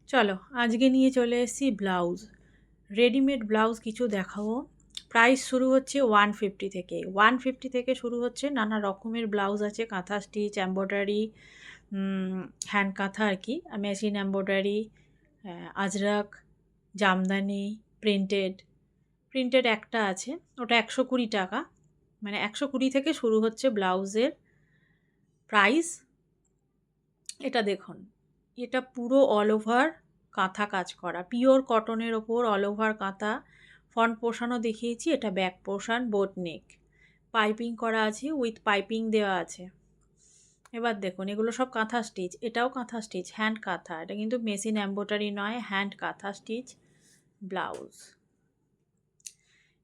চলো আজকে নিয়ে চলে এসেছি ব্লাউজ। রেডিমেড ব্লাউজ কিছু দেখাবো। প্রাইস শুরু হচ্ছে 150 থেকে। 150 থেকে শুরু হচ্ছে। নানা রকমের ব্লাউজ আছে, কাঁথা স্টিচ, এমব্রয়ডারি, হ্যান্ড কাঁথা আর কি, machine embroidery, Ajrak, Jamdani, printed. Printed একটা আছে, ওটা 120 টাকা। মানে 120 থেকে শুরু হচ্ছে ব্লাউজের প্রাইস। এটা দেখুন, এটা পুরো অল ওভার কাঁথা কাজ করা, পিওর কটনের ওপর অল ওভার কাঁথা। ফ্রন্ট পোর্শনও দেখিয়েছি, এটা ব্যাক পোর্শন, বোট নেক, পাইপিং করা আছে, উইথ পাইপিং দেওয়া আছে। এবার দেখুন, এগুলো সব কাঁথা স্টিচ, এটাও কাঁথা স্টিচ, হ্যান্ড কাঁথা, এটা কিন্তু মেশিন এমব্রয়ডারি নয়, হ্যান্ড কাঁথা স্টিচ ব্লাউজ।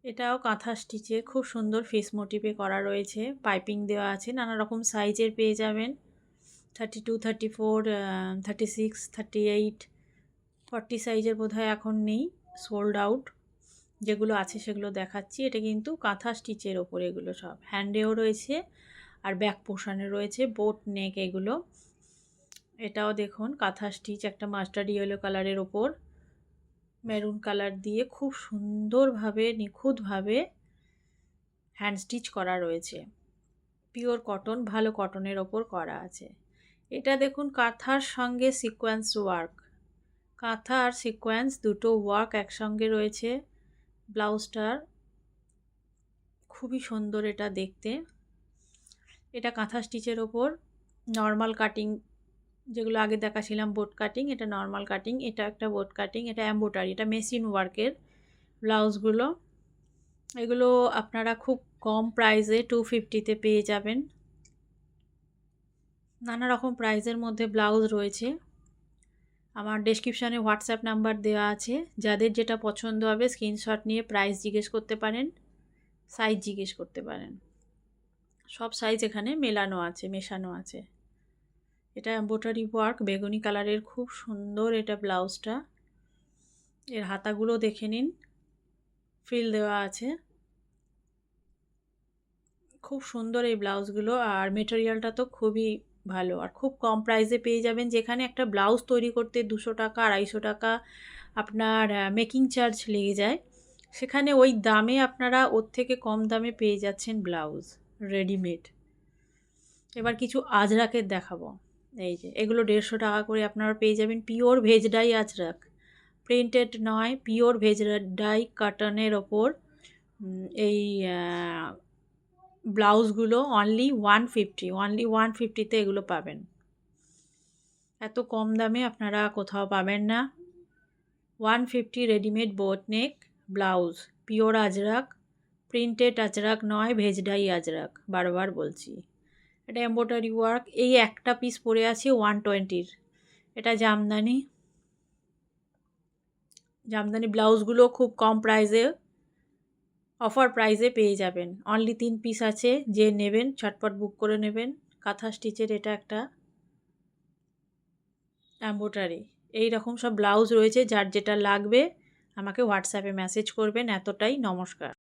এটাও কাঁথা স্টিচে খুব সুন্দর ফেস মোটিভে করা রয়েছে, পাইপিং দেওয়া আছে, নানা রকম সাইজের পেয়ে যাবেন। 32, 34, 36, 38, 40 সাইজের বোধহয় এখন নেই, সোল্ড আউট। যেগুলো আছে সেগুলো দেখাচ্ছি। এটা কিন্তু কাঁথা স্টিচের ওপর, এগুলো সব হ্যান্ডেও রয়েছে আর ব্যাক পোর্শনে রয়েছে, বোট নেক এগুলো। এটাও দেখুন কাঁথা স্টিচ, একটা মাস্টার্ড ইয়েলো কালারের ওপর মেরুন কালার দিয়ে খুব সুন্দরভাবে নিখুঁতভাবে হ্যান্ড স্টিচ করা রয়েছে। পিওর কটন, ভালো কটনের ওপর করা আছে। এটা দেখুন কাঁথার সঙ্গে সিকোয়েন্স ওয়ার্ক, কাঁথা আর সিকোয়েন্স দুটো ওয়ার্ক একসঙ্গে রয়েছে। ব্লাউজটার খুবই সুন্দর এটা দেখতে। এটা কাঁথা স্টিচের ওপর নর্মাল কাটিং, যেগুলো আগে দেখাছিলাম বোট কাটিং, এটা নর্মাল কাটিং, এটা একটা বোট কাটিং, এটা এমব্রয়ডারি, এটা মেশিন ওয়ার্কের ব্লাউজগুলো। এগুলো আপনারা খুব কম প্রাইসে 250-তে পেয়ে যাবেন। নানা রকম প্রাইসের মধ্যে ব্লাউজ রয়েছে। আমার ডেসক্রিপশানে হোয়াটসঅ্যাপ নাম্বার দেওয়া আছে, যাদের যেটা পছন্দ হবে স্ক্রিনশট নিয়ে প্রাইস জিজ্ঞেস করতে পারেন, সাইজ জিজ্ঞেস করতে পারেন। সব সাইজ এখানে মেলানো আছে, মেশানো আছে। এটা এমব্রয়ডারি ওয়ার্ক, বেগুনি কালারের, খুব সুন্দর এটা ব্লাউজটা। এর হাতাগুলো দেখে নিন, ফ্রিল দেওয়া আছে। খুব সুন্দর এই ব্লাউজগুলো, আর মেটেরিয়ালটা তো খুবই ভালো, আর খুব কম প্রাইসে পেয়ে যাবেন। যেখানে একটা ব্লাউজ তৈরি করতে 200 টাকা 250 টাকা আপনার মেকিং চার্জ লেগে যায়, সেখানে ওই দামে আপনারা ওর থেকে কম দামে পেয়ে যাচ্ছেন ব্লাউজ রেডিমেড। এবার কিছু আজরাকের দেখাবো। এই যে এগুলো 150 টাকা করে আপনারা পেয়ে যাবেন, pure veg die Ajrak, printed নয়, পিওর ভেজ ডাই কাটনের ওপর এই ব্লাউজগুলো অনলি 150তে এগুলো পাবেন। এত কম দামে আপনারা কোথাও পাবেন না। 150 রেডিমেড বোট নেক blouse, pure Ajrak, printed Ajrak নয়, ভেজ ডাই আজরাক, বারবার বলছি। এটা এমব্রয়ডারি ওয়ার্ক, এই একটা পিস পরে আছে 120-র। এটা জামদানি, জামদানি ব্লাউজগুলো খুব কম প্রাইসে, অফার প্রাইসে পেয়ে যাবেন। অনলি 3 পিস আছে, যে নেবেন ঝটপট বুক করে নেবেন। কাঁথা স্টিচের এটা একটা এমব্রয়ডারি। এই রকম সব ব্লাউজ রয়েছে, যার যেটা লাগবে আমাকে হোয়াটসঅ্যাপে মেসেজ করবেন। এতটাই, নমস্কার।